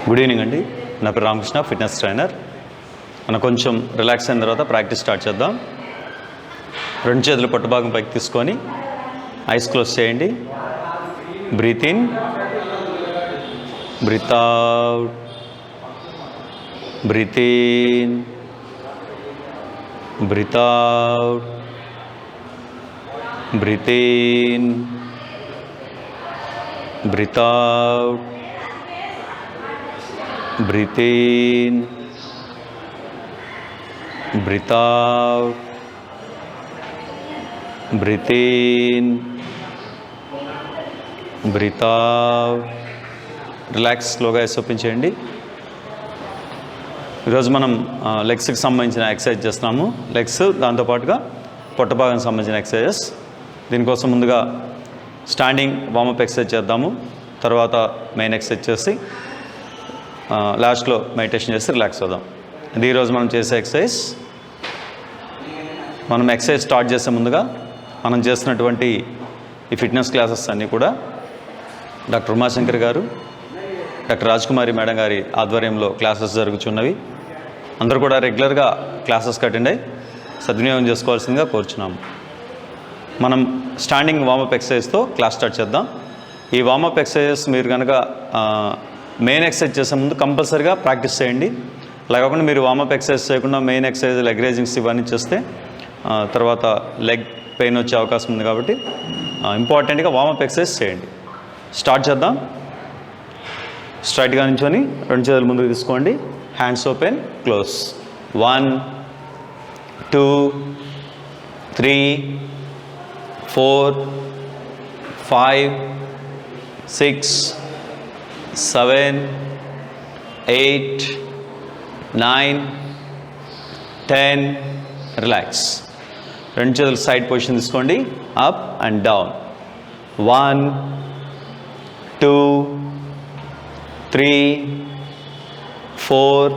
Good evening అండి. నా పేరు రామకృష్ణ, ఫిట్నెస్ ట్రైనర్. మనం కొంచెం రిలాక్స్ అయిన తర్వాత ప్రాక్టీస్ స్టార్ట్ చేద్దాం. రెండు చేతులు పట్టుభాగం పైకి తీసుకొని ఐస్ క్లోజ్ చేయండి. Breathe in, breath out, breath in, breath out, breath in, breath out, breathe in, breathe out, breathe in, breathe out. Relax, స్లోగా ఐస్ ఓపెన్ చేయండి. ఈరోజు మనం లెగ్స్కి సంబంధించిన ఎక్సర్సైజ్ చేస్తున్నాము. లెగ్స్ దాంతోపాటుగా పొట్ట భాగానికి సంబంధించిన ఎక్సర్సైజెస్. దీనికోసం ముందుగా స్టాండింగ్ వార్మప్ ఎక్సర్సైజ్ చేద్దాము. తర్వాత మెయిన్ ఎక్సర్సైజ్ చేసి లాస్ట్లో మెడిటేషన్ చేసి రిలాక్స్ అవుదాం. ఇది ఈరోజు మనం చేసే ఎక్సర్సైజ్. మనం ఎక్సర్సైజ్ స్టార్ట్ చేసే ముందుగా మనం చేస్తున్నటువంటి ఈ ఫిట్నెస్ క్లాసెస్ అన్నీ కూడా డాక్టర్ ఉమాశంకర్ గారు, డాక్టర్ రాజ్కుమారి మేడం గారి ఆధ్వర్యంలో క్లాసెస్ జరుగుతున్నవి. అందరూ కూడా రెగ్యులర్గా క్లాసెస్కి అటెండ్ అయ్యి సద్వినియోగం చేసుకోవాల్సిందిగా కోరుచున్నాము. మనం స్టాండింగ్ వార్మప్ ఎక్సర్సైజ్తో క్లాస్ స్టార్ట్ చేద్దాం. ఈ వార్మప్ ఎక్సర్సైజెస్ మీరు కనుక మెయిన్ ఎక్సర్సైజ్ చేసే ముందు కంపల్సరీగా ప్రాక్టీస్ చేయండి. అలా కాకుండా మీరు వార్మప్ ఎక్సర్సైజ్ చేయకుండా మెయిన్ ఎక్సర్సైజ్ లెగ్ రైజింగ్స్ ఇవన్నీ చేస్తే తర్వాత లెగ్ పెయిన్ వచ్చే అవకాశం ఉంది. కాబట్టి ఇంపార్టెంట్గా వార్మప్ ఎక్సర్సైజ్ చేయండి. స్టార్ట్ చేద్దాం. స్ట్రైట్గా నించొని రెండు చేతులు ముందుకు తీసుకోండి. Hands open, close. 1 2 3 4 5 6 7 8 9 10. రిలాక్స్. రెండు చేతులు సైడ్ పొజిషన్ తీసుకోండి. Up and down. 1 2 3 4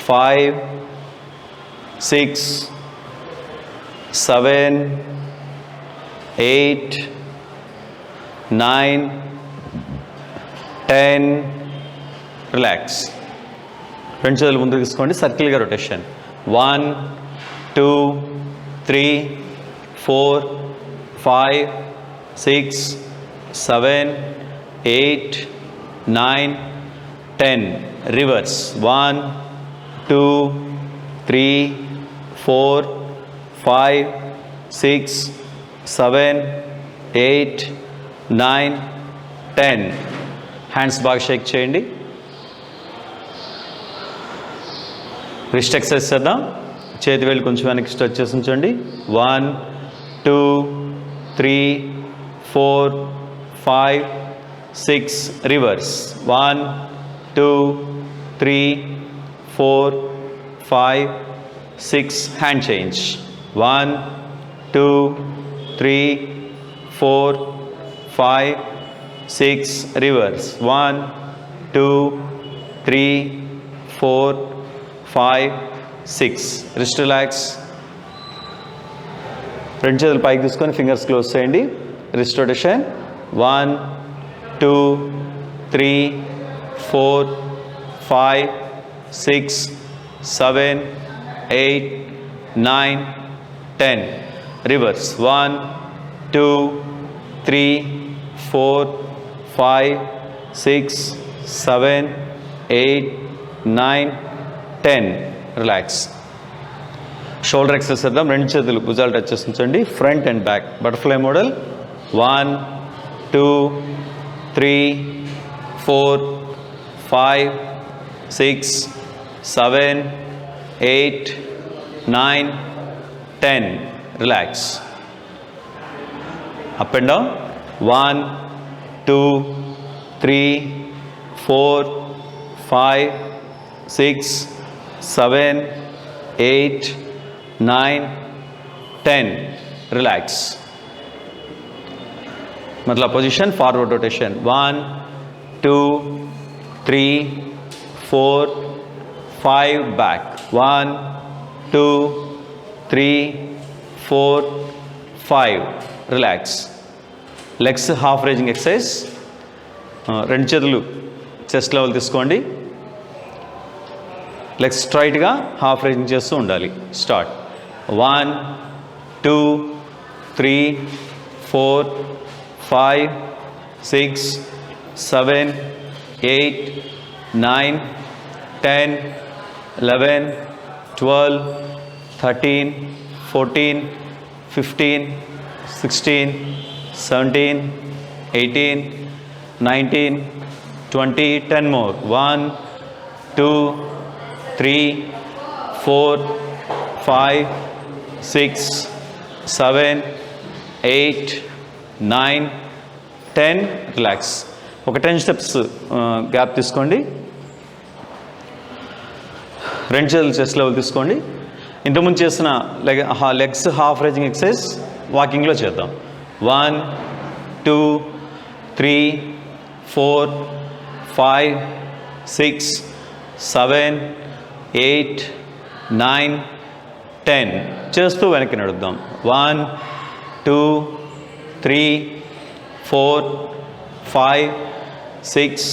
5 6 7 8 9 10. రిలాక్స్. రెండు చేతులు ముందుకు తీసుకోండి. సర్కిల్గా రొటేషన్. 1 2 3 4 5 6 7 8 9 10. రివర్స్. 1 2 3 4 5 6 7 8 9 10. హ్యాండ్స్ బాగా షేక్ చేయండి. రిస్ట్ ఎక్సర్సైజ్ చేద్దాం. చేతి వేలు కొంచెం వెనక్కి స్ట్రెచ్ చేసి ఉంచండి. 1 2 3 4 5 6. Reverse. 1 2 3 4 5 6. Hand change. 1 2 3 4 5 6. Reverse. 1 2 3 4 5 6. Wrist relax. రెండు చేతులు పైకి తీసుకొని ఫింగర్స్ క్లోజ్ చేయండి. Wrist rotation. 1 2 3 4 5 6 7 8 9 10. Reverse. 1 2 3 4 5 6 7 8 9 10. Relax. Shoulder exercise చేద్దాం. రెండు చేతులు భుజాలు టచ్ చేసి ఉంచండి. Front and back butterfly model. 1 2 3 4 5 6 7 8 9 10. Relax. Up and down. 1 2 3 4 5 6 7 8 9 10. Relax. मतलब position forward rotation. 1 2 3 4 5 back. 1 2 3 4 5. Relax. Legs half raising exercise. రెండు చేతులు చెస్ట్ లెవెల్ తీసుకోండి. లెగ్స్ స్ట్రైట్గా హాఫ్ రైజింగ్ చేస్తూ ఉండాలి. స్టార్ట్. 1 2 3 4 5 6 7 8 9 10 11 12 13 14 15 16 17 18 19 20 10 more. 1 2 3 4 5 6 7 8 9 10. రిలాక్స్. ఒక 10 స్టెప్స్ గ్యాప్ తీసుకోండి. రెండు చేతులు చెస్ట్ లెవెల్ తీసుకోండి. ఇంతకుముందు చేసిన లెగ్స్ హాఫ్ రైజింగ్ ఎక్సర్సైజ్ వాకింగ్లో చేద్దాం. 1 2 3 4 5 6 7 8 9 10 చేస్తూ వెనక్కి నడుద్దాం. 1 2 3 4 5 6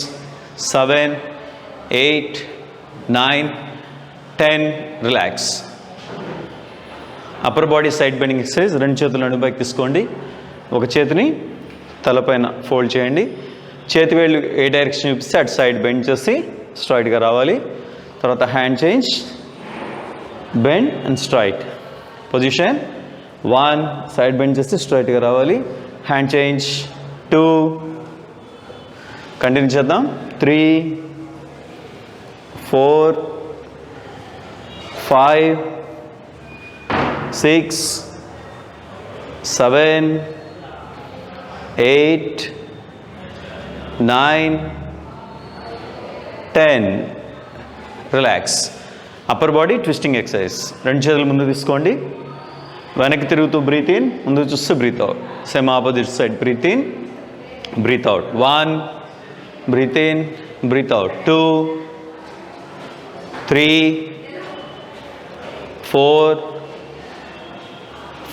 7 8 9 10. Relax. Upper body side bending exercise. రెండు చేతులు నడుముపైకి తీసుకోండి. ఒక చేతిని తలపైన ఫోల్డ్ చేయండి. చేతి వేళ్ళు ఏ డైరెక్షన్ చూపిస్తే అటు సైడ్ బెండ్ చేసి స్ట్రైట్గా రావాలి. తర్వాత hand change, bend and straight position. 1 side bend చేసి స్ట్రైట్గా రావాలి. Hand change. 2 కంటిన్యూ చేద్దాం. 3 4 5 6 7 8 9 10. Relax. Upper body twisting exercise. రెండు చేతులు ముందు తీసుకోండి. వెనక్కి తిరుగుతూ బ్రీత్ ఇన్, ముందు చూస్తూ breathe out. Same opposite side. Breathe in, breath out. 1 breath in, breath out. 2 3 4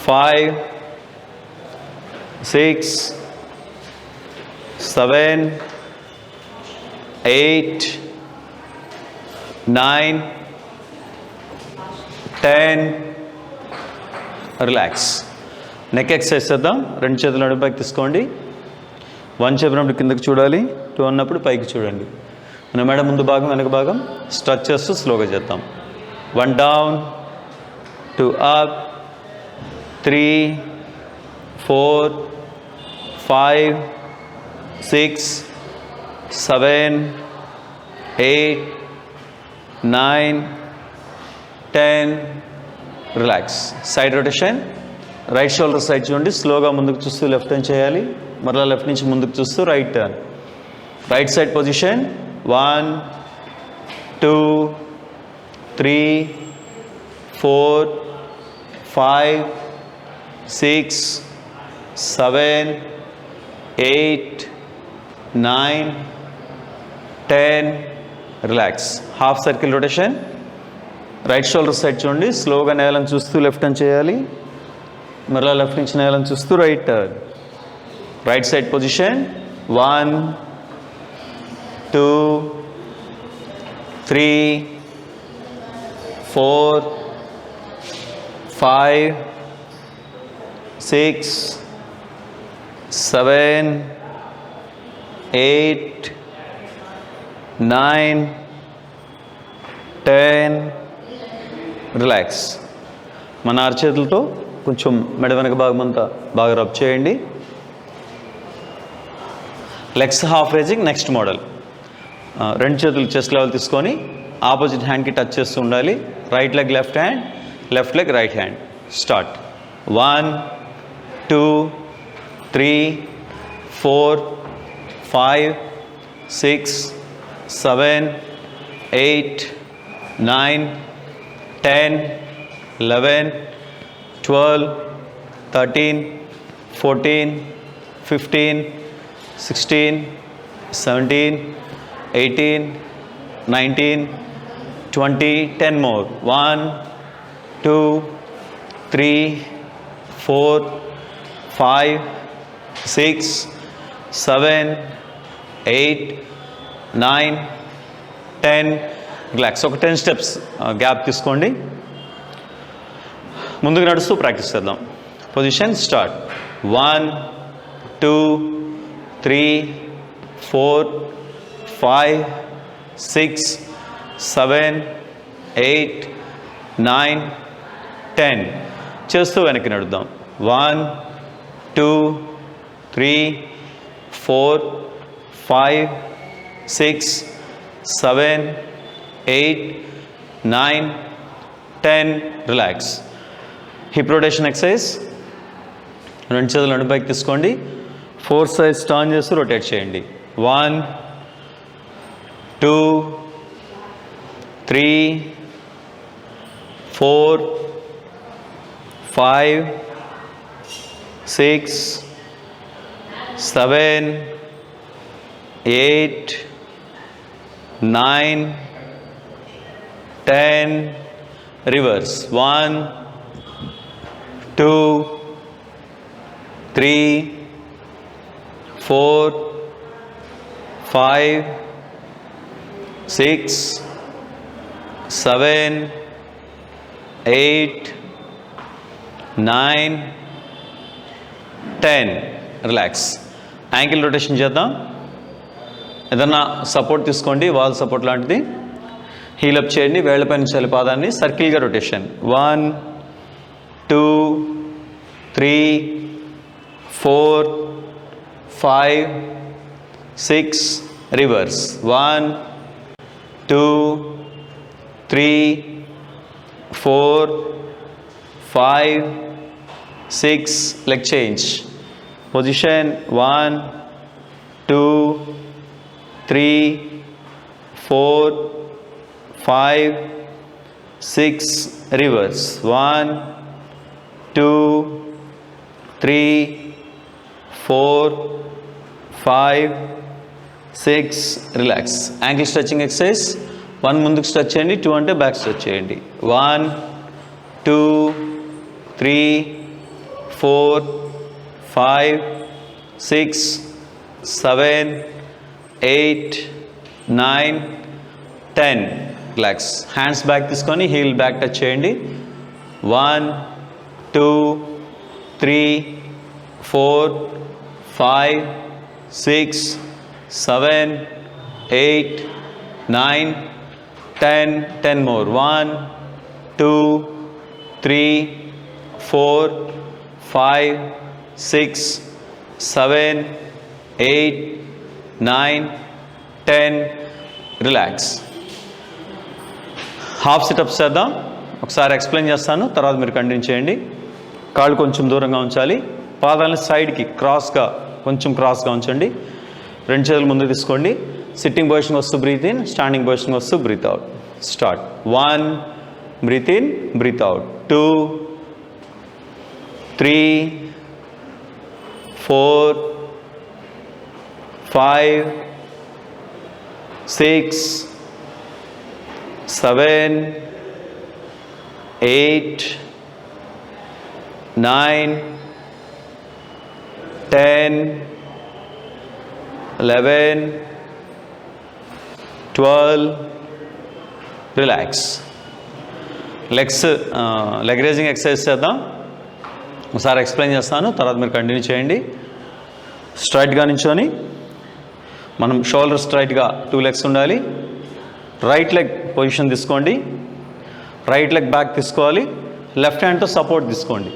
5 6 7 8 9 10. Relax. Neck exercise చేద్దాం. రెండు చేతులు నడుముపైకి తీసుకోండి. 1 చెప్పినప్పుడు కిందకి చూడాలి, 2 అన్నప్పుడు పైకి చూడండి. మన మెడ ముందు భాగం వెనక భాగం స్ట్రెచ్ చేస్తూ స్లోగా చేద్దాం. 1 down, 2 up, 3 4 5 6 7 8 9 10. Relax. Side rotation. Right shoulder side చూడండి. స్లోగా ముందుకు చూస్తూ లెఫ్ట్ టర్న్ చేయాలి. మరలా లెఫ్ట్ నుంచి ముందుకు చూస్తూ right turn. Right side position. 1 2 3 4 5 6 7 8 9 10. Relax. Half circle rotation. Right shoulder side చూడండి. స్లోగా నేలను చూస్తూ లెఫ్ట్ టర్న్ చేయాలి. మరలా లెఫ్ట్ నుంచి నేలను చూస్తూ right turn. Right side position. 1 2 3 4 5 6 7 8 9 10. Relax. మన అరచేతులతో కొంచెం మెడ వెనక భాగం అంతా బాగా రబ్ చేయండి. Legs half raising. Next model. రెండు చేతులు చెస్ట్ లెవెల్ తీసుకొని ఆపోజిట్ హ్యాండ్కి టచ్ చేస్తూ ఉండాలి. Right leg left hand, left leg right hand. Start. 1 2 3 4 5 6 7 8 9 10 11 12 13 14 15 16 17 18 19 20 10 more. 1 2 3 4 5 6 7 8 9, 10, relax. ఒక 10 స్టెప్స్ గ్యాప్ తీసుకోండి. ముందుకు నడుస్తూ ప్రాక్టీస్ చేద్దాం. Position start. 1, 2, 3, 4, 5, 6, 7, 8, 9, 10 చేస్తూ వెనక్కి నడుద్దాం. 1, 2, 3, 4, 5, 6, 7, 8, 9, 10 రిలాక్స్. Hip rotation exercise. రెండు చేతులు నడుపైకి తీసుకోండి. 4 సైడ్స్ టర్న్ చేస్తూ రొటేట్ చేయండి. 1, 2, 3, 4, 5, 6, 7, 8, 9, 10 రివర్స్. 1, 2, 3, 4, 5, 6, 7, 8, 9, 10 రిలాక్స్. యాంకిల్ రొటేషన్ చేద్దాం. ఏదన్నా సపోర్ట్ తీసుకోండి, వాల్ సపోర్ట్ లాంటిది. హీలప్ చేయండి. వేళ్లపై నుంచి పాదాన్ని సర్కిల్గా rotation. 1, 2, 3, 4, 5, 6 reverse. 1, 2, 3, 4, 5, 6 leg change. Position 1, 2, 3, 4, 5, 6 reverse. 1, 2, 3, 4, 5, 6 relax. Ankle stretching exercise. 1 ముందుకు స్ట్రెచ్ చేయండి, 2 అంటే బ్యాక్ స్ట్రెచ్ చేయండి. 1, 2, 3, 4, 5, 6, 7, 8, 9, 10 రిలాక్స్. హ్యాండ్స్ బ్యాక్ తీసుకొని హీల్ బ్యాక్ టచ్ చేయండి. 1, 2, 3, 4, 5, 6, 7, 8, 9, 10 10 more. 1, 2, 3, 4, 5, 6, 7, 8, 9, 10 రిలాక్స్. హాఫ్ సిటప్స్ చేద్దాం. ఒకసారి ఎక్స్ప్లెయిన్ చేస్తాను, తర్వాత మీరు కంటిన్యూ చేయండి. కాళ్ళు కొంచెం దూరంగా ఉంచాలి. పాదాలను సైడ్కి క్రాస్గా, కొంచెం క్రాస్గా ఉంచండి. రెండు చేతులు ముందు తీసుకోండి. సిట్టింగ్ పొజిషన్ వస్తూ బ్రీత్ ఇన్, స్టాండింగ్ పొజిషన్ వస్తూ breathe out. Start. 1, breath in, breath out. 2, 3, 4, 5, 6, 7, 8, 9, 10, 11, 12 relax. Leg raising exercise చేద్దాం. ఒకసారి ఎక్స్ప్లెయిన్ చేస్తాను, తర్వాత మీరు కంటిన్యూ చేయండి. స్ట్రైట్గా నించొని మనం షోల్డర్ స్ట్రైట్గా 2 లెగ్స్ ఉండాలి. రైట్ లెగ్ పొజిషన్ తీసుకోండి. రైట్ లెగ్ బ్యాక్ తీసుకోవాలి. లెఫ్ట్ హ్యాండ్తో సపోర్ట్ తీసుకోండి.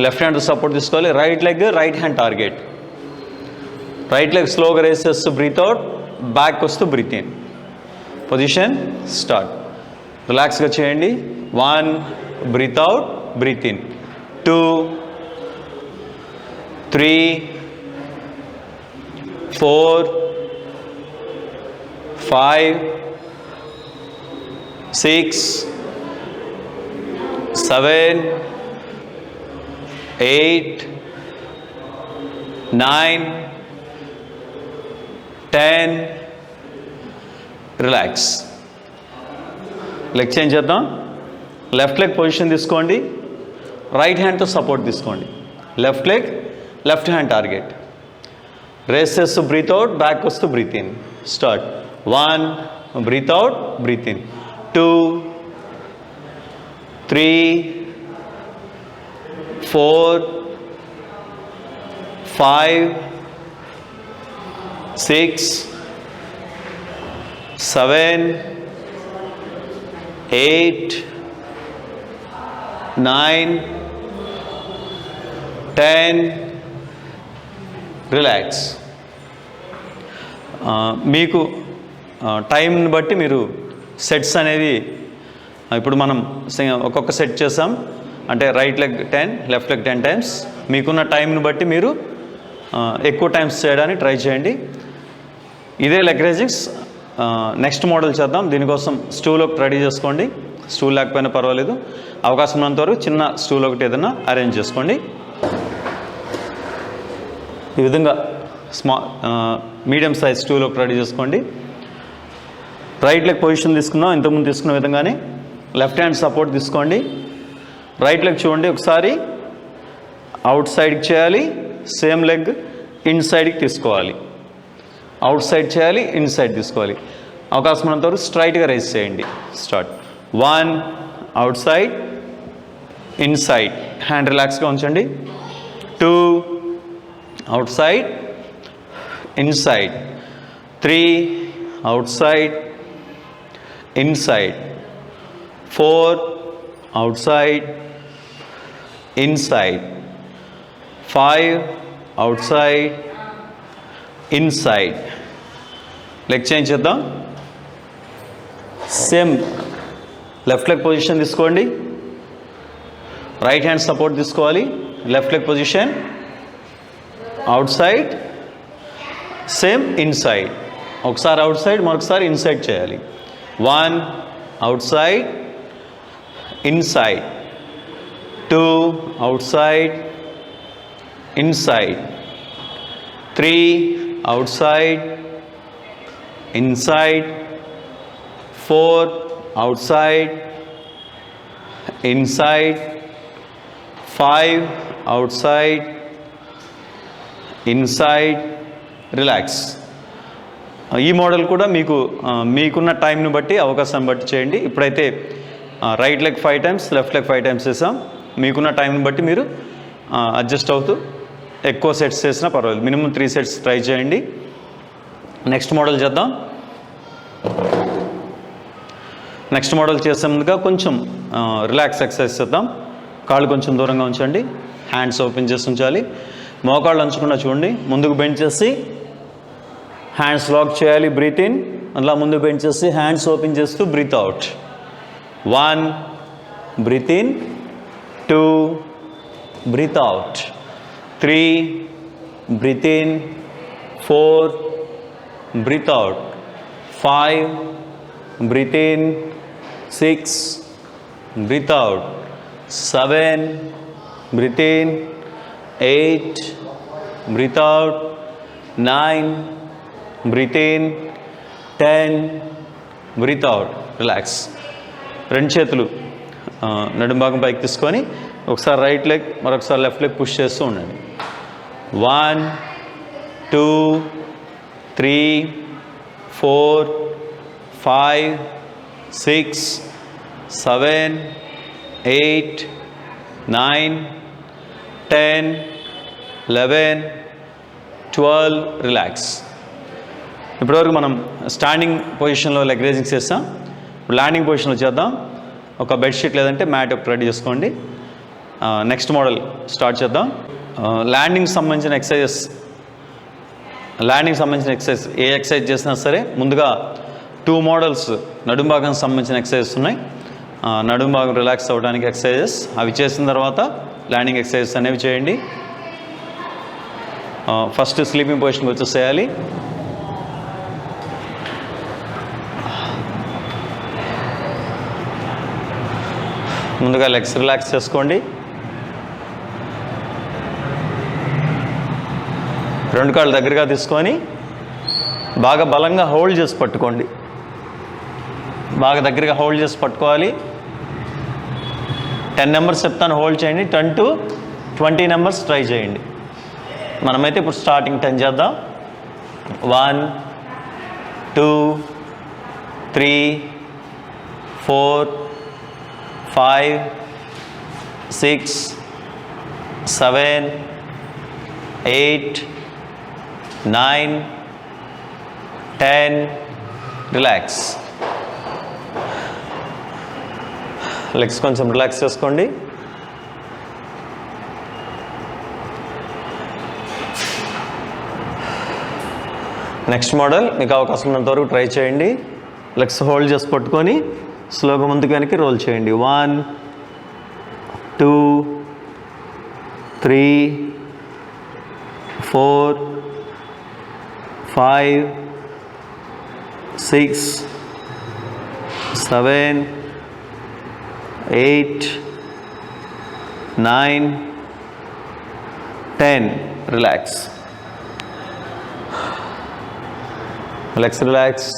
లెఫ్ట్ హ్యాండ్తో సపోర్ట్ తీసుకోవాలి. Right leg, right hand target. Right leg స్లోగా రేస్ చేస్తూ బ్రీత్ అవుట్, బ్యాక్ వస్తూ బ్రీత్ ఇన్. Position start. రిలాక్స్గా చేయండి. 1, breathe out, breath in. 2, 3, 4, 5, 6, 7, 8, 9, 10 relax. Leg change చేద్దాం. లెఫ్ట్ లెగ్ పొజిషన్ తీసుకోండి. రైట్ హ్యాండ్తో సపోర్ట్ తీసుకోండి. Left leg, left hand target. Raise చేస్తూ బ్రీత్ అవుట్, బ్యాక్ వస్తూ breathe in. Start. 1, breathe out, breath in. 2, 3, 4, 5, 6, 7, 8, 9, 10. Relax. మీకు టైంని బట్టి మీరు సెట్స్ అనేది ఇప్పుడు మనం ఒక్కొక్క సెట్ చేసాం అంటే right leg 10, left leg 10 times. మీకున్న టైంని బట్టి మీరు ఎక్కువ టైమ్స్ చేయడానికి ట్రై చేయండి. ఇదే లెగ్ రైజింగ్స్ నెక్స్ట్ మోడల్ చేద్దాం. దీనికోసం స్టూల్ ఒకటి రెడీ చేసుకోండి. స్టూల్ లేకపోయినా పర్వాలేదు, అవకాశం ఉన్నంత వరకు చిన్న స్టూల్ ఒకటి ఏదైనా అరేంజ్ చేసుకోండి. ఈ విధంగా మీడియం సైజ్ స్టూల్ ఒకటి రెడీ చేసుకోండి. రైట్ లెగ్ పొజిషన్ తీసుకుందాం, ఇంతకుముందు తీసుకున్న విధంగానే. లెఫ్ట్ హ్యాండ్ సపోర్ట్ తీసుకోండి. రైట్ లెగ్ చూడండి, ఒకసారి అవుట్ సైడ్కి చేయాలి, సేమ్ లెగ్ ఇన్ సైడ్కి తీసుకోవాలి. అవుట్ సైడ్ చేయాలి, ఇన్ సైడ్ తీసుకోవాలి. అవకాశం ఉన్నంత వరకు స్ట్రైట్గా రైజ్ చేయండి. Start. 1, out side, in side, hand రిలాక్స్గా ఉంచండి. 2, out side, in side. 3, out side, in side. 4, out side, in side. 5, out side, in side. Leg change చేద్దాం. సేమ్ లెఫ్ట్ లెగ్ పొజిషన్ తీసుకోండి. రైట్ హ్యాండ్ సపోర్ట్ తీసుకోవాలి. Left leg position, out side, same in side. ఒకసారి out side, మరొకసారి in side చేయాలి. 1, out side, in side. 2, out side, in side. 3, out side, in side. 4, out side, in side. 5, out side, in side. Relax. ఈ model కూడా మీకున్న టైంని బట్టి, అవకాశాన్ని బట్టి చేయండి. ఇప్పుడైతే right leg 5 times, left leg 5 times చేసాం. మీకున్న టైంని బట్టి మీరు అడ్జస్ట్ అవుతూ ఎక్కువ సెట్స్ చేసినా పర్వాలేదు. మినిమం 3 సెట్స్ ట్రై చేయండి. నెక్స్ట్ మోడల్ చేద్దాం. నెక్స్ట్ మోడల్ చేసే ముందుగా కొంచెం రిలాక్స్ ఎక్సర్సైజ్ చేద్దాం. కాళ్ళు కొంచెం దూరంగా ఉంచండి, హ్యాండ్స్ ఓపెన్ చేసి ఉంచాలి. మోకాళ్ళు ఉంచకుండా చూడండి. ముందుకు బెండ్ చేసి హ్యాండ్స్ లాక్ చేయాలి, బ్రీత్ ఇన్. అలా ముందు బెండ్ చేసి హ్యాండ్స్ ఓపెన్ చేస్తూ breathe out. 1, breath in. 2, breathe out. 3, breathe in. 4, breathe out. 5, breathe in. 6, breathe out. 7, breathe in. 8, breathe out. 9, breathe in. 10, breathe out. Relax. రెండు చేతులు నడుం భాగం పైకి తీసుకొని ఒకసారి రైట్ లెగ్, మరొకసారి లెఫ్ట్ లెగ్ పుష్ చేస్తూ ఉండండి. 1, 2, 3, 4, 5, 6, 7, 8, 9, 10, 11, 12. రిలాక్స్. ఇప్పటివరకు మనం స్టాండింగ్ పొజిషన్లో లెగ్ రైజింగ్స్ చేస్తాం. ల్యాండింగ్ పొజిషన్లో చేద్దాం. ఒక బెడ్షీట్ లేదంటే మ్యాట్ ఒకటి రెడీ చేసుకోండి. నెక్స్ట్ మోడల్ స్టార్ట్ చేద్దాం. ల్యాండింగ్ సంబంధించిన ఎక్సర్సైజెస్ ఏ ఎక్సర్సైజ్ చేసినా సరే ముందుగా 2 మోడల్స్ నడుం భాగానికి సంబంధించిన ఎక్సర్సైజెస్ ఉన్నాయి. నడుం భాగం రిలాక్స్ అవ్వడానికి ఎక్సర్సైజెస్, అవి చేసిన తర్వాత ల్యాండింగ్ ఎక్సర్సైజెస్ అనేవి చేయండి. ఫస్ట్ స్లీపింగ్ పొజిషన్కి వచ్చేసేయాలి. ముందుగా లెగ్స్ రిలాక్స్ చేసుకోండి. 2 కాళ్ళు దగ్గరగా తీసుకొని బాగా బలంగా హోల్డ్ చేసి పట్టుకోండి. బాగా దగ్గరగా హోల్డ్ చేసి పట్టుకోవాలి. 10 నెంబర్స్ చెప్తాను, హోల్డ్ చేయండి. 10 to 20 నెంబర్స్ ట్రై చేయండి. మనమైతే ఇప్పుడు స్టార్టింగ్ 10 చేద్దాం. 1 2 3 4 5 6 7 8 9 10 రిలాక్స్. లెగ్స్ కొంచెం రిలాక్స్ చేసుకోండి. నెక్స్ట్ మోడల్ మీకు అవకాశం ఉన్నంత వరకు ట్రై చేయండి. లెగ్స్ హోల్డ్ చేసి పట్టుకొని స్లోగా ముందుకు వెనక్కి రోల్ చేయండి. 1 2 3 4 5 6 7 8 9 10 relax. Legs relax.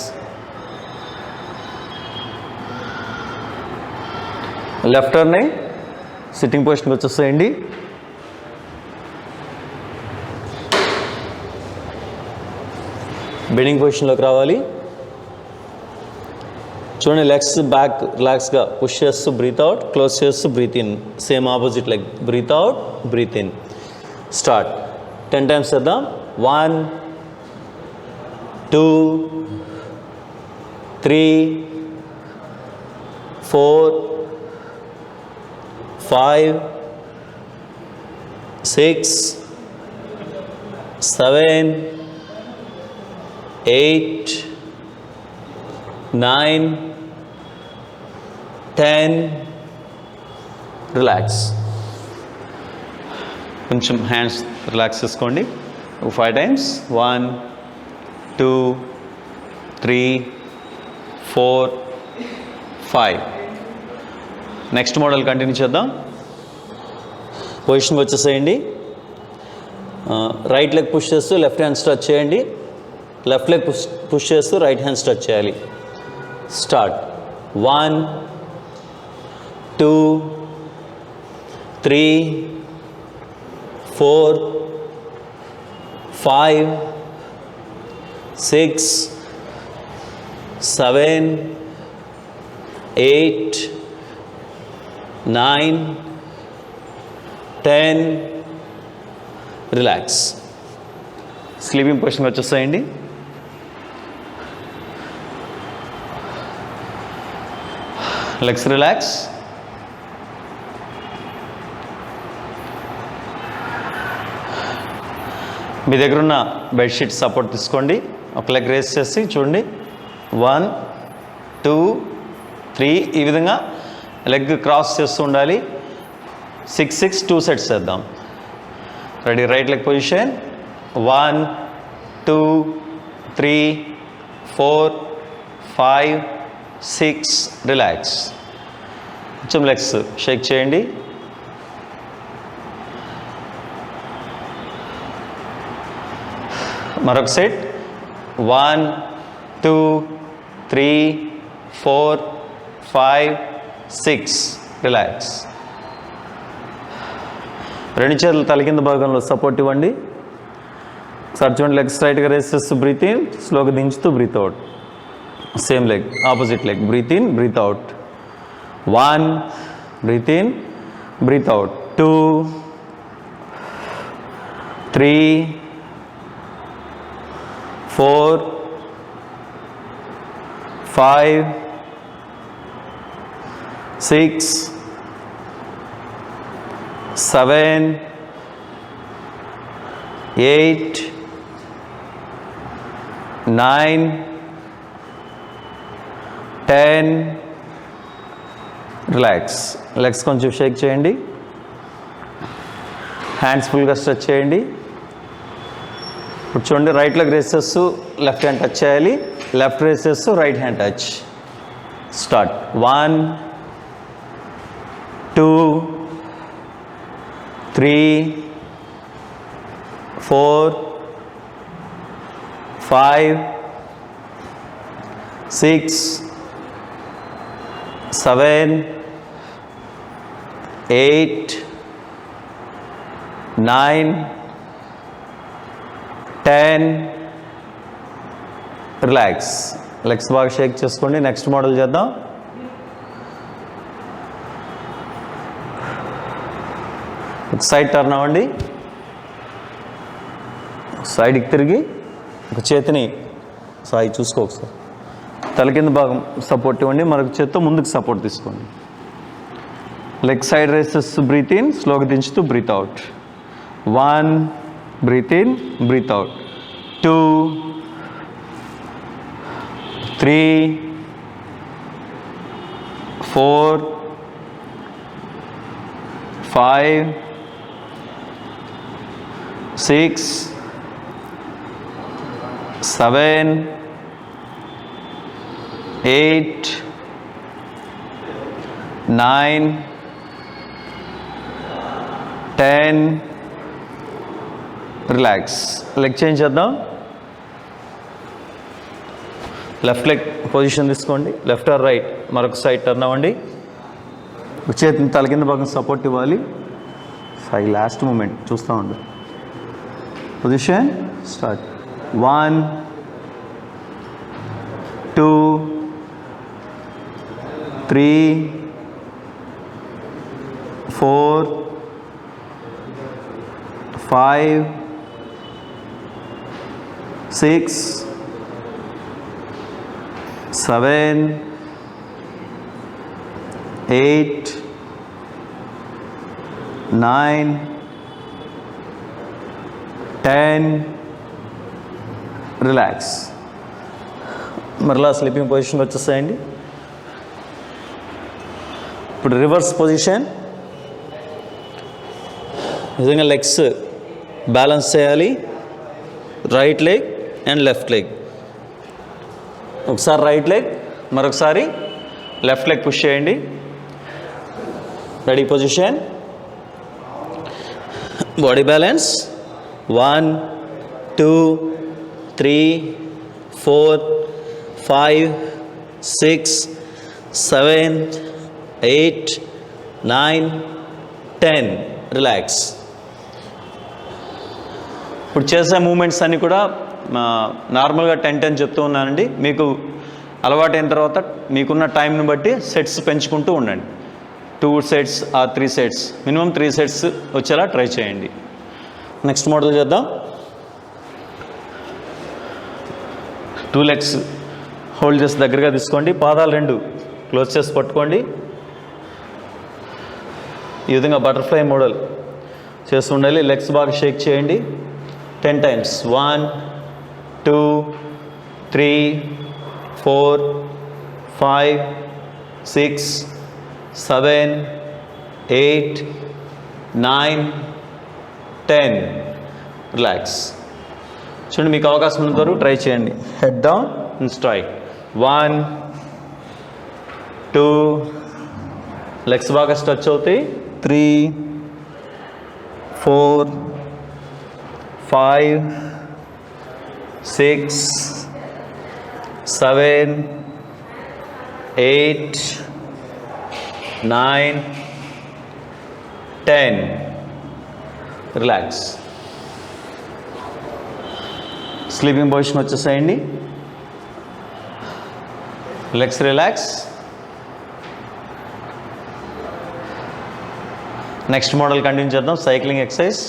Left turn sitting పొజిషన్కి వచ్చేసేయండి. బెండింగ్ పొజిషన్లోకి రావాలి. చూడండి, లెగ్స్ బ్యాక్ రిలాక్స్గా పుష్ చేస్తూ బ్రీత్ అవుట్, క్లోజ్ చేస్తూ breathe in. Same opposite leg. Breathe out, breath in. Start. 10 times చేద్దాం. 1 2 3 4 5 6 7 8 9 10 రిలాక్స్. కొంచెం హ్యాండ్స్ రిలాక్స్ చేసుకోండి. 5 టైమ్స్. 1 2 3 4 5. నెక్స్ట్ మోడల్ కంటిన్యూ చేద్దాం. పొజిషన్కి వచ్చేసేయండి. రైట్ లెగ్ పుష్ చేస్తూ లెఫ్ట్ హ్యాండ్ స్ట్రెచ్ చేయండి. లెఫ్ట్ లెగ్ పుష్ చేస్తూ రైట్ హ్యాండ్ స్ట్రెచ్ చేయాలి. స్టార్ట్. 1 2 3 4 5 6 7 8 9 10 రిలాక్స్. స్లీపింగ్ పొజిషన్కి వచ్చేసేయండి. Legs relax. మీ దగ్గర ఉన్న బెడ్షీట్ సపోర్ట్ తీసుకోండి. ఒక లెగ్ రేస్ చేసి చూడండి. 1 2 3 ఈ విధంగా లెగ్ క్రాస్ చేస్తూ ఉండాలి. 6 6 2 సెట్స్ చేద్దాం. Ready. Right leg position. 1 2 3 4 5 6 relax. కొంచెం లెగ్స్ షేక్ చేయండి. మరొక సెట్. 1 2 3 4 5 6 రిలాక్స్. రెండు చేతులు తల కింద భాగంలో సపోర్ట్ ఇవ్వండి. ఒకసారి చూడండి, లెగ్ స్ట్రైట్గా రేస్ చేస్తూ బ్రీత్ ఇన్, స్లోగా దించుతూ breathe out. Same leg, opposite leg. Breathe in, breath out. 1 breath in, breath out. 2 3 4 5 6 7 8 9 10 relax. Legs కొంచెం షేక్ చేయండి. హ్యాండ్స్ ఫుల్గా స్ట్రెచ్ చేయండి. ఇప్పుడు చూడండి, రైట్ లెగ్ రేస్ చేస్తూ లెఫ్ట్ హ్యాండ్ టచ్ చేయాలి. లెఫ్ట్ రేస్ చేస్తూ right hand touch. Start. 1 2 3 4 5 6 7 8 9 10 relax. Legs బాగా షేక్ చేసుకోండి. నెక్స్ట్ మోడల్ చేద్దాం. ఒక సైడ్ టర్న్ అవ్వండి. సైడ్కి తిరిగి ఒక చేతిని సాయి చూసుకో ఒకసారి. తల కింద భాగం సపోర్ట్ ఇవ్వండి. మరొక చేత్తో ముందుకు సపోర్ట్ తీసుకోండి. Leg side raises. Breathe in. స్లోగా దించుతూ breathe out. 1, breath in, breath out. 2, 3, 4, 5, 6, 7, 8, 9, 10. Relax. Leg change చేద్దాం. లెఫ్ట్ లెగ్ పొజిషన్ తీసుకోండి. Left or right. మరొక సైడ్ టర్న్ అవ్వండి. చేతిని తల కింద భాగం సపోర్ట్ ఇవ్వాలి. సాయి లాస్ట్ మూమెంట్ చూస్తూ ఉండు. Position start. 1, 2, 3, 4, 5, 6, 7, 8, 9, 10. రిలాక్స్. మరలా స్లీపింగ్ పొజిషన్ వచ్చేస్తాయండి. ఇప్పుడు రివర్స్ పొజిషన్. నిజంగా లెగ్స్ బ్యాలెన్స్ చేయాలి. Right leg and left leg. ఒకసారి రైట్ లెగ్, మరొకసారి లెఫ్ట్ లెగ్ పుష్ చేయండి. Ready position. Body balance. 1, 2, 3, 4, 5, 6, 7, 8, 9, 10. Relax. ఇప్పుడు చేసే మూమెంట్స్ అన్నీ కూడా నార్మల్గా 10 చెప్తూ ఉన్నానండి. మీకు అలవాటైన తర్వాత మీకున్న టైంని బట్టి సెట్స్ పెంచుకుంటూ ఉండండి. 2 sets or 3 sets, minimum 3 sets వచ్చేలా ట్రై చేయండి. నెక్స్ట్ మోడల్ చేద్దాం. 2 లెగ్స్ హోల్డ్ చేసి దగ్గరగా తీసుకోండి. పాదాలు 2 క్లోజ్ చేసి పట్టుకోండి. ఈ విధంగా బటర్ఫ్లై మోడల్ చేస్తూ ఉండాలి. లెగ్స్ బాగా షేక్ చేయండి 10 times. 1, 2, 3, 4, 5, 6, 7, 8, 9, 10. రిలాక్స్. చూడండి, మీకు అవకాశం ఉన్నంత వరకు ట్రై చేయండి. Head down and strike. 1, 2. Legs బాగా స్ట్రెచ్ అవుతాయి. 3, 4, 5, 6, 7, 8, 9, 10. రిలాక్స్. స్లీపింగ్ పొజిషన్ వచ్చేసేయండి. Legs relax. Next model continue చేద్దాం. Cycling exercise.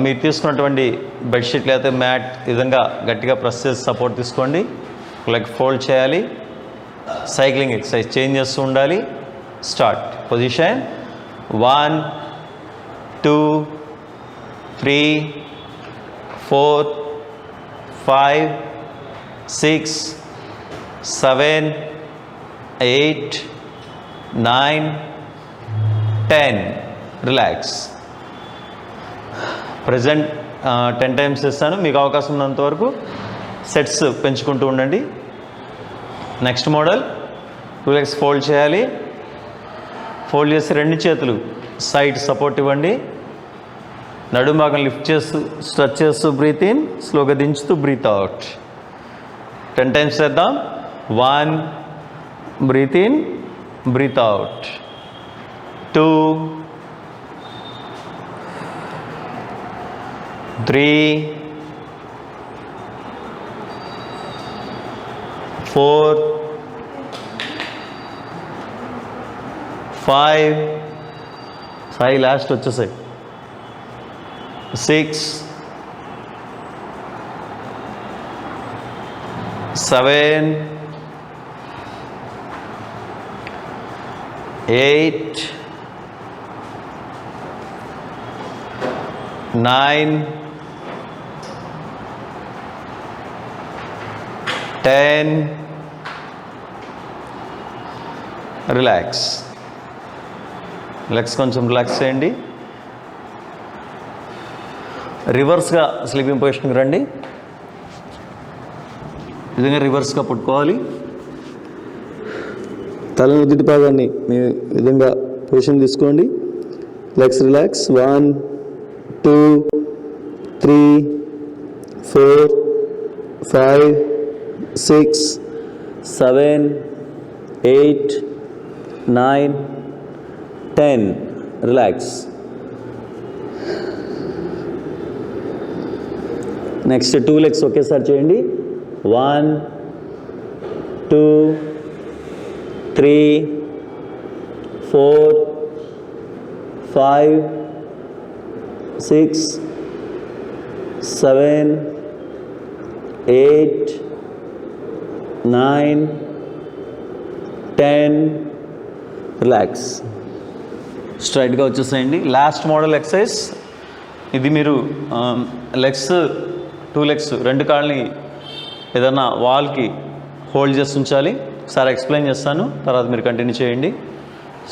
మీరు తీసుకున్నటువంటి బెడ్షీట్ లేకపోతే మ్యాట్ ఈ విధంగా గట్టిగా ప్రెస్ చేసి సపోర్ట్ తీసుకోండి. లెగ్ ఫోల్డ్ చేయాలి. సైక్లింగ్ ఎక్సర్సైజ్ చేంజ్ చేస్తూ ఉండాలి. Start. Position. 1, 2, 3, 4, 5, 6, 7, 8, 9, 10. Relax. Present 10 times చేస్తాను. మీకు అవకాశం ఉన్నంత వరకు సెట్స్ పెంచుకుంటూ ఉండండి. Next model. 2 legs ఫోల్డ్ చేయాలి. ఫోల్డ్ చేసి 2 చేతులు సైడ్ సపోర్ట్ ఇవ్వండి. నడుము భాగం లిఫ్ట్ చేస్తూ స్ట్రెచ్ చేస్తూ బ్రీత్ ఇన్. స్లోగా దించుతూ బ్రీత్ అవుట్. 10 times చేద్దాం. 1, బ్రీత్ ఇన్, బ్రీత్ అవుట్. 2, 3, 4 5 సాయి లాస్ట్ వచ్చేసాయి 6 7 8 9 10 రిలాక్స్ లెగ్స్ కొంచెం రిలాక్స్ చేయండి. రివర్స్గా స్లీపింగ్ పొజిషన్కి రండి. ఈ విధంగా రివర్స్గా పట్టుకోవాలి. తల నుదిటి భాగాన్ని మీ విధంగా పొజిషన్ తీసుకోండి. Legs relax. 1 2 3 4 5 6 7 8 9 10 relax. Next 2 legs ఒకేసారి చేయండి. 1 2 3 4 5 6 7 8 9 10 రిలాక్స్. స్ట్రైట్గా వచ్చేసేయండి. లాస్ట్ మోడల్ ఎక్సర్సైజ్ ఇది. మీరు లెగ్స్ 2 లెగ్స్ 2 కాళ్ళని ఏదన్నా వాల్కి హోల్డ్ చేసి ఉంచాలి. ఒకసారి ఎక్స్ప్లెయిన్ చేస్తాను, తర్వాత మీరు కంటిన్యూ చేయండి.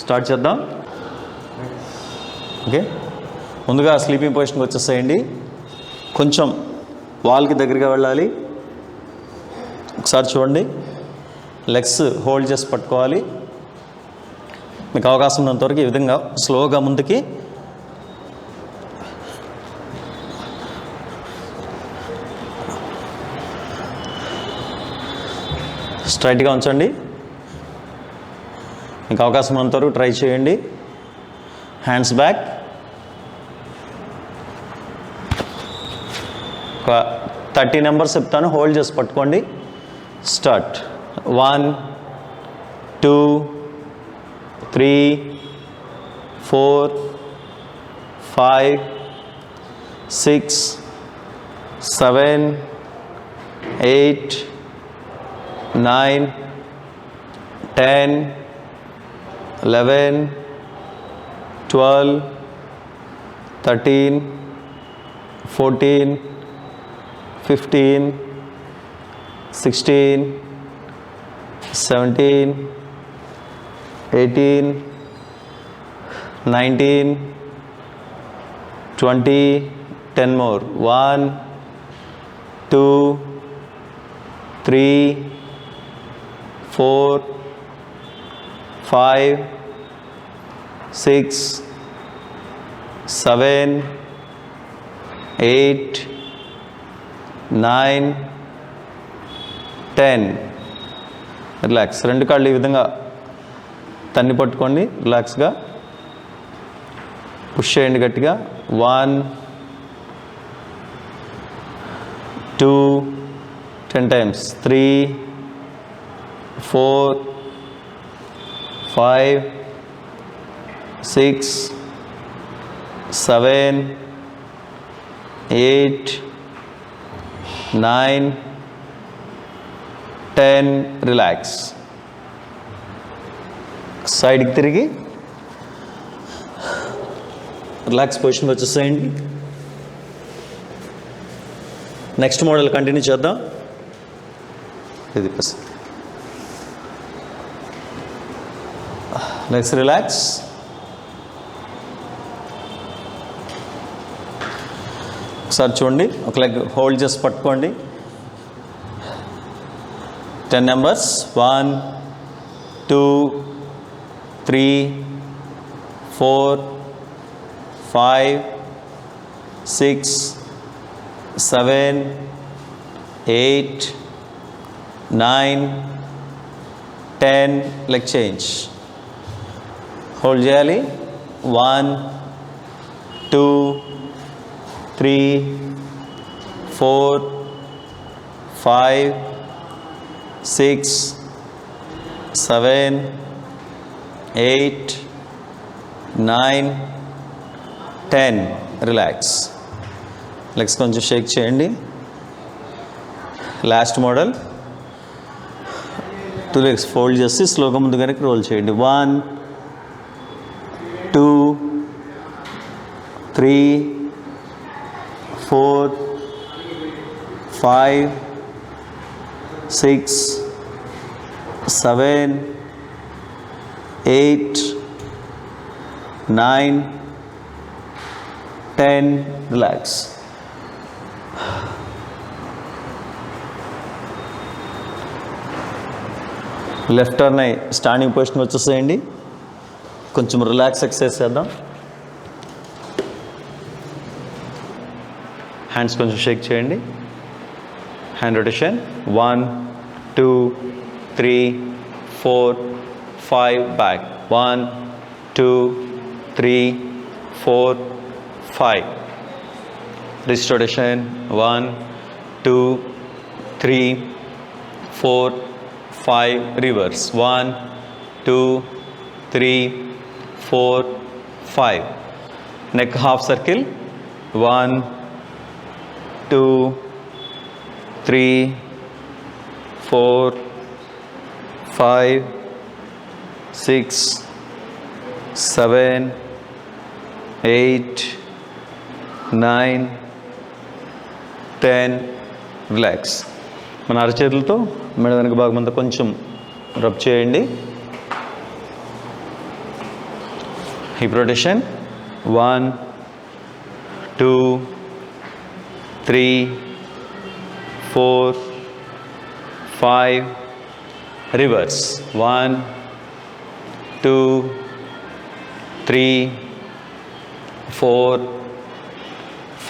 స్టార్ట్ చేద్దాం. ఓకే, ముందుగా స్లీపింగ్ పొజిషన్కి వచ్చేసేయండి. కొంచెం వాల్కి దగ్గరగా వెళ్ళాలి. ఒకసారి చూడండి, లెగ్స్ హోల్డ్ చేసి పట్టుకోవాలి. మీకు అవకాశం ఉన్నంతవరకు ఈ విధంగా స్లోగా ముందుకి స్ట్రైట్గా ఉంచండి. మీకు అవకాశం ఉన్నంతవరకు ట్రై చేయండి. Hands back. ఒక 30 నెంబర్స్ చెప్తాను, హోల్డ్ చేసి పట్టుకోండి. స్టార్ట్. 1 2 3 4 5 6 7 8 9 10 11 12 13 14 15 16 17 18 19 20 10 more. 1 2 3 4 5 6 7 8 9 10 రిలాక్స్. 2 కాళ్ళు ఈ విధంగా తన్ని పట్టుకోండి. రిలాక్స్గా పుష్ చేయండి గట్టిగా. 1 2 10 times. 3 4 5 6 7 8 9 10 రిలాక్స్. సైడ్కి తిరిగి రిలాక్స్ పొజిషన్ వచ్చేసేయండి. నెక్స్ట్ మోడల్ కంటిన్యూ చేద్దాం. ఇది నెక్స్ట్ రిలాక్స్. ఒకసారి చూడండి, ఒక లెగ్ హోల్డ్ చేసి పట్టుకోండి. 10 నెంబర్స్. 1 2 3 4 5 6 7 8 9 10 leg change. హోల్డ్ చేయాలి. 1 2 3 4 5 6, 7, 8, 9, 10. రిలాక్స్. లెగ్స్ కొంచెం షేక్ చేయండి. Last model. 2 legs ఫోల్డ్ చేసి స్లోగా ముందు కనుక రోల్ చేయండి. 1, 2, 3, 4, 5, 6, 7, 8, 9, 10. రిలాక్స్. లెఫ్ట్ టర్న్ అయ్యి స్టాండింగ్ పొజిషన్ వచ్చేసేయండి. కొంచెం రిలాక్స్ ఎక్సర్సైజ్ చేద్దాం. హ్యాండ్స్ కొంచెం షేక్ చేయండి. Hand rotation. 1, 2, 3, 4, 5. Back. 1, 2, 3, 4, 5. Wrist rotation. 1, 2, 3, 4, 5. Reverse. 1, 2, 3, 4, 5. Neck half circle. 1, 2, 3, 4, 5, 6, 7, 8, 9, 10. Relax. మన అరచేతులతో మెడ వెనక భాగం అంతా కొంచెం రబ్ చేయండి. Hip rotation. 1, 2, 3, 4, 5. Reverse. 1, 2, 3, 4,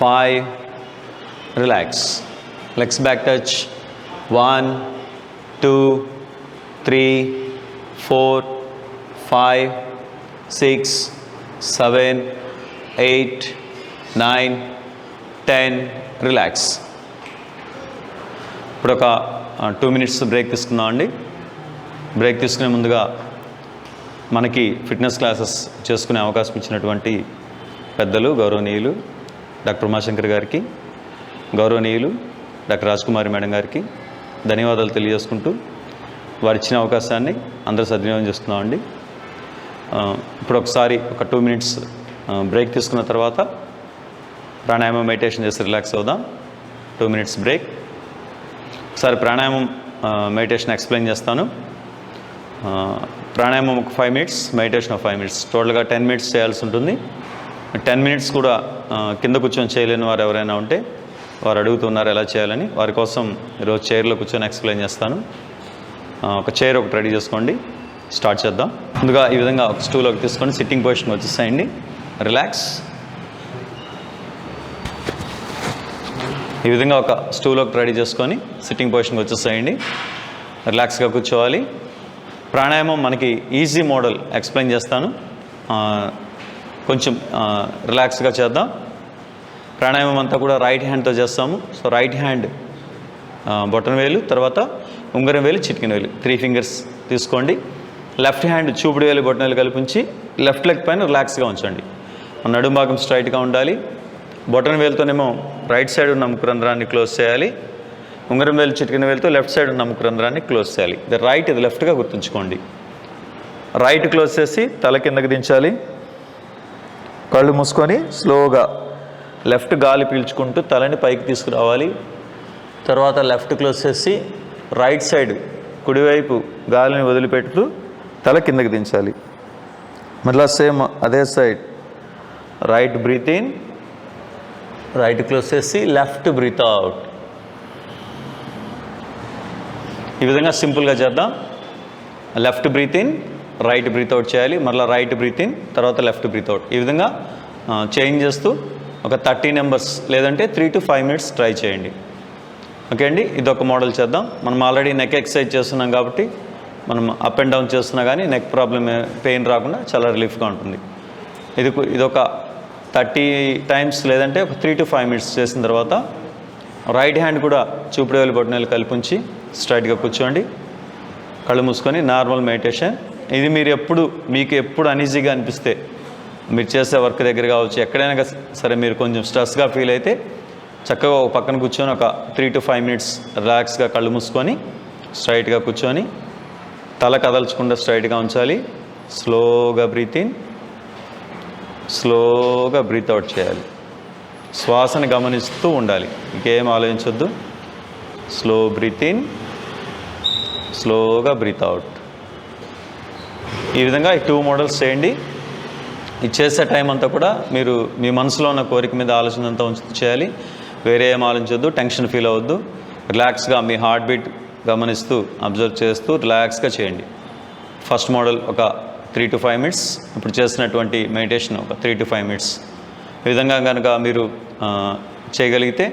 5. Relax. Legs back touch. 1, 2, 3, 4, 5, 6, 7, 8, 9, 10. Relax. ఇప్పుడు ఒక 2 minutes బ్రేక్ తీసుకుందాం అండి. బ్రేక్ తీసుకునే ముందుగా మనకి ఫిట్నెస్ క్లాసెస్ చేసుకునే అవకాశం ఇచ్చినటువంటి పెద్దలు గౌరవనీయులు డాక్టర్ ఉమాశంకర్ గారికి, గౌరవనీయులు డాక్టర్ రాజ్కుమారి మేడం గారికి ధన్యవాదాలు తెలియజేసుకుంటూ వారు ఇచ్చిన అవకాశాన్ని అందరూ సద్వినియోగం చేస్తున్నామండి. ఇప్పుడు ఒకసారి ఒక 2 minutes బ్రేక్ తీసుకున్న తర్వాత ప్రాణాయామం మెడిటేషన్ చేసి రిలాక్స్ అవుదాం. 2 minutes బ్రేక్. ఒకసారి ప్రాణాయామం మెడిటేషన్ ఎక్స్ప్లెయిన్ చేస్తాను. ప్రాణాయామం ఒక 5 minutes, మెడిటేషన్ ఒక 5 minutes, టోటల్గా 10 minutes చేయాల్సి ఉంటుంది. 10 minutes కూడా కింద కూర్చొని చేయలేని వారు ఎవరైనా ఉంటే వారు అడుగుతున్నారు ఎలా చేయాలని. వారి కోసం ఈరోజు చైర్లో కూర్చొని ఎక్స్ప్లెయిన్ చేస్తాను. ఒక చైర్ ఒకటి రెడీ చేసుకోండి. స్టార్ట్ చేద్దాం. ముందుగా ఈ విధంగా ఒక స్టూల్ ఒకటి తీసుకొని సిట్టింగ్ పొజిషన్ వచ్చేసేయండి. రిలాక్స్. ఈ విధంగా ఒక స్టూల్ ఒకటి రెడీ చేసుకొని సిట్టింగ్ పొజిషన్కి వచ్చేసేయండి. రిలాక్స్గా కూర్చోవాలి. ప్రాణాయామం మనకి ఈజీ మోడల్ ఎక్స్ప్లెయిన్ చేస్తాను. కొంచెం రిలాక్స్గా చేద్దాం. ప్రాణాయామం అంతా కూడా రైట్ హ్యాండ్తో చేస్తాము. సో రైట్ హ్యాండ్ బొటన వేలు, తర్వాత ఉంగరం వేలు, చిటికెన వేలు, 3 fingers తీసుకోండి. లెఫ్ట్ హ్యాండ్ చూపుడు వేలు, బొటన వేలు కలిపించి లెఫ్ట్ లెగ్ పైన రిలాక్స్గా ఉంచండి. నడుము భాగం స్ట్రైట్గా ఉండాలి. బొటన వేలుతోనేమో రైట్ సైడ్ ఉన్న ముక్కు రంధ్రాన్ని క్లోజ్ చేయాలి. ఉంగరం వేలు, చిటికెన వేలుతో లెఫ్ట్ సైడ్ ఉన్న ముక్కు రంధ్రాన్ని క్లోజ్ చేయాలి. ఇది రైట్, ఇది లెఫ్ట్గా గుర్తుంచుకోండి. రైట్ క్లోజ్ చేసి తల కిందకి దించాలి. కళ్ళు మూసుకొని స్లోగా లెఫ్ట్ గాలి పీల్చుకుంటూ తలని పైకి తీసుకురావాలి. తర్వాత లెఫ్ట్ క్లోజ్ చేసి రైట్ సైడ్ కుడివైపు గాలిని వదిలిపెడుతూ తల కిందకి దించాలి. మళ్ళీ సేమ్ అదే side right breath in, right close చేసి లెఫ్ట్ బ్రీత్ అవుట్. ఈ విధంగా సింపుల్గా చేద్దాం. Left breath in, right breath out చేయాలి. మళ్ళీ రైట్ బ్రీత్ ఇన్, తర్వాత లెఫ్ట్ బ్రీత్ అవుట్. ఈ విధంగా చేంజ్ చేస్తూ ఒక 30 numbers లేదంటే 3 to 5 minutes ట్రై చేయండి. ఓకే అండి. ఇదొక మోడల్ చేద్దాం. మనం ఆల్రెడీ నెక్ ఎక్సర్సైజ్ చేస్తున్నాం కాబట్టి మనం అప్ అండ్ డౌన్ చేస్తున్నా కానీ నెక్ ప్రాబ్లమ్, పెయిన్ రాకుండా చాలా రిలీఫ్గా ఉంటుంది. ఇదొక 30 times లేదంటే ఒక 3 to 5 minutes చేసిన తర్వాత రైట్ హ్యాండ్ కూడా చూపుడు వేలు, బొటన వేలు కలిపించి స్ట్రైట్గా కూర్చోండి. కళ్ళు మూసుకొని నార్మల్ మెడిటేషన్. ఇది మీకు ఎప్పుడు అనీజీగా అనిపిస్తే, మీరు చేసే వర్క్ దగ్గర కావచ్చు, ఎక్కడైనా సరే మీరు కొంచెం స్ట్రెస్గా ఫీల్ అయితే చక్కగా ఒక పక్కన కూర్చొని ఒక 3 to 5 minutes రిలాక్స్గా కళ్ళు మూసుకొని స్ట్రైట్గా కూర్చొని తల కదల్చకుండా స్ట్రైట్గా ఉంచాలి. స్లోగా బ్రీత్ ఇన్, స్లోగా బ్రీత్ అవుట్ చేయాలి. శ్వాసను గమనిస్తూ ఉండాలి, ఇంకేం ఆలోచించొద్దు. స్లో బ్రీత్ ఇన్, స్లోగా బ్రీత్ అవుట్. ఈ విధంగా ఈ 2 మోడల్స్ చేయండి. ఇది చేసే టైం అంతా కూడా మీరు మీ మనసులో ఉన్న కోరిక మీద ఆలోచన అంతా చేయాలి. వేరే ఏం ఆలోచించొద్దు, టెన్షన్ ఫీల్ అవ్వద్దు. రిలాక్స్గా మీ హార్ట్ బీట్ గమనిస్తూ అబ్జర్వ్ చేస్తూ రిలాక్స్గా చేయండి. ఫస్ట్ మోడల్ ఒక 3 to 5 minutes, ఇప్పుడు చేసినటువంటి మెడిటేషన్ ఒక 3 to 5 minutes. ఈ విధంగా కనుక మీరు చేయగలిగితే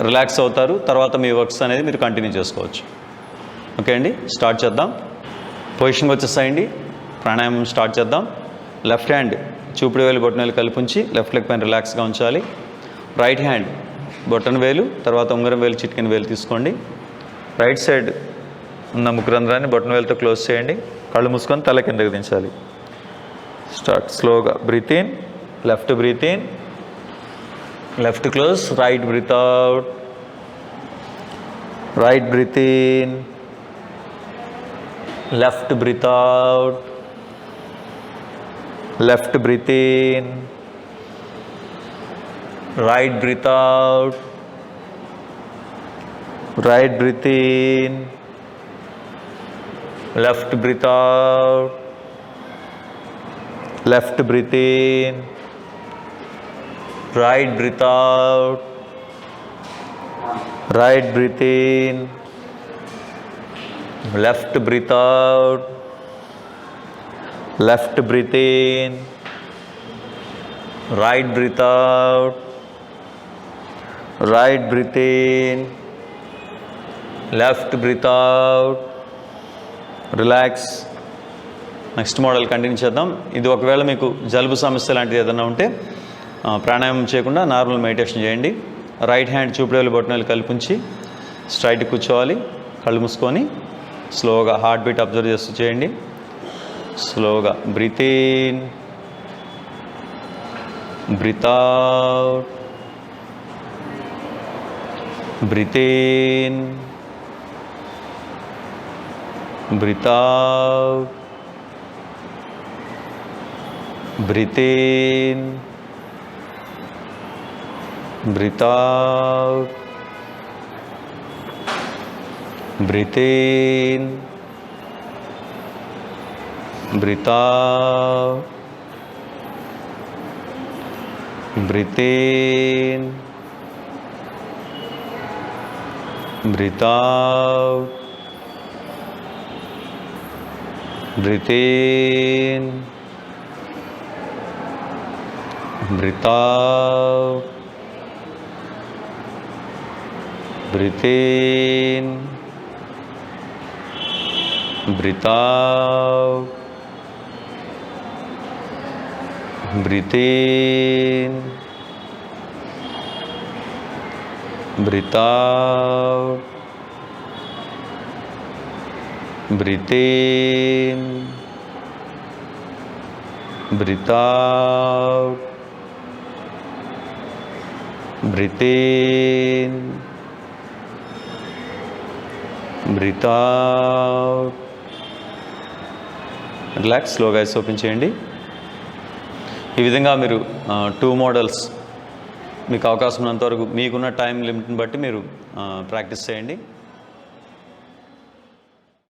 రిలాక్స్ అవుతారు. తర్వాత మీ వర్క్స్ అనేది మీరు కంటిన్యూ చేసుకోవచ్చు. ఓకే అండి, స్టార్ట్ చేద్దాం. పొజిషన్కి వచ్చేసాయండి. ప్రాణాయామం స్టార్ట్ చేద్దాం. లెఫ్ట్ హ్యాండ్ చూపుడు వేలు బొట్టన వేలు కలిపి ఉంచి లెఫ్ట్ లెగ్ పైన రిలాక్స్గా ఉంచాలి. రైట్ హ్యాండ్ బొట్టన వేలు తర్వాత ఉంగరం వేలు చిటికెన వేలు తీసుకోండి. రైట్ సైడ్ ఉన్న ముక్కు రంధ్రాన్ని బొట్టన వేలుతో క్లోజ్ చేయండి. కళ్ళు మూసుకొని తల కిందకి దించాలి. స్టార్ట్. స్లోగా breath in, left breath in, left close, right breath out, right breath in, left breath out, left breath in, right breath out, right breath in, left breath out, left breath in, right breath out, right breath in, left breath out, left breath in, right breath out, right breath in, left breath out. Relax. Next model continue చేద్దాం. ఇది ఒకవేళ మీకు జలుబు సమస్య లాంటిది ఏదైనా ఉంటే ప్రాణాయామం చేయకుండా నార్మల్ మెడిటేషన్ చేయండి. రైట్ హ్యాండ్ చూపుడు బొట్టన వేలు కలిపి ఉంచి స్ట్రైట్ కూర్చోవాలి. కళ్ళు మూసుకొని స్లోగా హార్ట్ బీట్ అబ్జర్వ్ చేస్తూ చేయండి. స్లోగా breath in, breath out, breath in, breath out, breath in, breath out, breathe in, breathe out, breathe in, breathe out, breathe in, breathe out, breathe in, breathe out, breathe in, breathe out, breathe in, breathe out, breathe in, breathe out. Relax. స్లోగా eyes open చేయండి. ఈ విధంగా మీరు 2 models మీకు అవకాశం ఉన్నంతవరకు మీకున్న time లిమిట్ని బట్టి మీరు ప్రాక్టీస్ చేయండి.